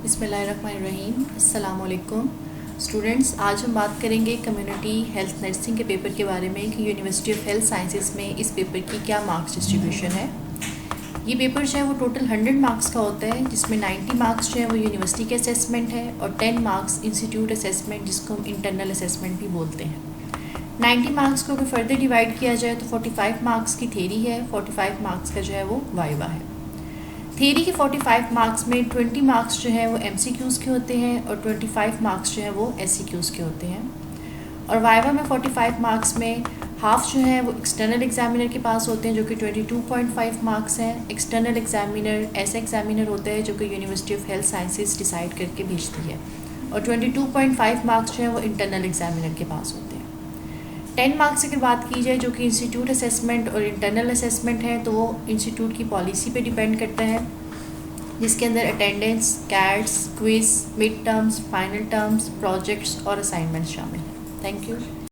बिस्मिल्लाहिर्रहमानिर्रहीम। अस्सलाम वालेकुम स्टूडेंट्स, आज हम बात करेंगे कम्युनिटी हेल्थ नर्सिंग के पेपर के बारे में कि यूनिवर्सिटी ऑफ हेल्थ साइंसेस में इस पेपर की क्या मार्क्स डिस्ट्रीब्यूशन है। ये पेपर जो है वो टोटल 100 मार्क्स का होता है, जिसमें 90 मार्क्स जो है वो यूनिवर्सिटी के असेसमेंट है और 10 मार्क्स इंस्टीट्यूट असेसमेंट, जिसको हम इंटरनल असेसमेंट भी बोलते हैं। 90 मार्क्स को अगर फर्दर डिवाइड किया जाए तो 45 मार्क्स की थेरी है, 45 मार्क्स का जो है वो वाइवा है। थेरी के 45 मार्क्स में 20 मार्क्स जो है वो MCQs के होते हैं और 25 मार्क्स जो है वो SCQs के होते हैं। और वाइवा में 45 मार्क्स में हाफ जो है वो एक्सटर्नल एग्जामिनर के पास होते हैं, जो कि 22.5 मार्क्स हैं। एक्सटर्नल एग्जामिनर ऐसा एग्जामिनर होता है जो कि university of health sciences decide करके भेजती है, और 22.5 मार्क्स जो है वो इंटरनल एग्जामिनर के पास होते हैं। 10 मार्क्स की अगर बात की जाए, जो कि इंस्टीट्यूट असेसमेंट और इंटरनल असेसमेंट है, तो वो इंस्टीट्यूट की पॉलिसी पे डिपेंड करता है, जिसके अंदर attendance, cats, quiz, mid terms, final terms, projects और असाइनमेंट्स शामिल हैं। Thank you.